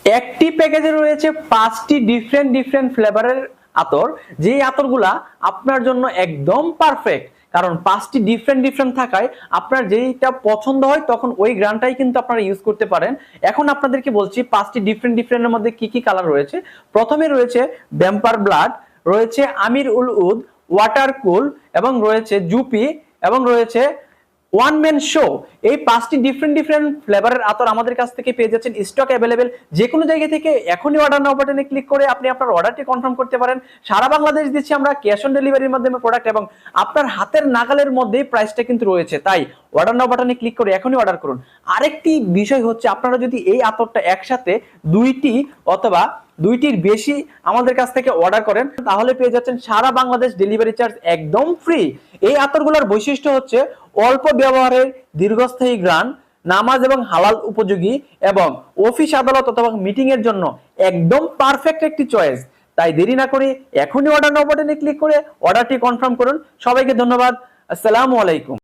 একটি প্যাকেজে রয়েছে 5টি ডিফারেন্ট ফ্লেভারের আতর, যেই আতরগুলা আপনার জন্য একদম পারফেক্ট। কারণ 5টি ডিফারেন্ট থাকায় আপনার যেইটা পছন্দ হয় তখন ওই গ্রানটাই কিন্তু আপনারা ইউজ করতে পারেন। এখন আপনাদেরকে বলছি 5টি ডিফারেন্টের মধ্যে কি কি কালার রয়েছে। প্রথমে রয়েছে ভ্যাম্পার ব্লাড, রয়েছে আমির উল উদ, ওয়াটার কুল, এবং রয়েছে জুপি, এবং রয়েছে ওয়ান ম্যান শো। এই 5টি ডিফারেন্ট ফ্লেভারের আতর আমাদের কাছ থেকে পেয়ে যাচ্ছেন স্টক অ্যাভেলেবেল। যে কোনো জায়গা থেকে এখনই অর্ডার নাও বাটনে ক্লিক করে আপনি আপনার অর্ডারটি কনফার্ম করতে পারেন। সারা বাংলাদেশ দিচ্ছি আমরা ক্যাশ অন ডেলিভারির মাধ্যমে প্রোডাক্ট, এবং আপনার হাতের নাগালের মধ্যেই প্রাইসটা কিন্তু রয়েছে। তাই অর্ডার নাও বাটনে ক্লিক করে এখনই অর্ডার করুন। আরেকটি বিষয় হচ্ছে, আপনারা যদি এই আতরটা একসাথে দুইটি অথবা দুইটির বেশি আমাদের কাছ থেকে অর্ডার করেন তাহলে পেয়ে যাচ্ছেন সারা বাংলাদেশ ডেলিভারি চার্জ একদম ফ্রি। এই আতরগুলোর বৈশিষ্ট্য হচ্ছে অল্প ব্যবহারের দীর্ঘস্থায়ী ঘ্রাণ, নামাজ এবং হালাল উপযোগী, এবং অফিস আদালত অথবা মিটিং এর জন্য একদম পারফেক্ট একটি চয়েস। তাই দেরি না করে এখনই অর্ডার নাও বাটনে ক্লিক করে অর্ডারটি কনফার্ম করুন। সবাইকে ধন্যবাদ। আসসালামু আলাইকুম।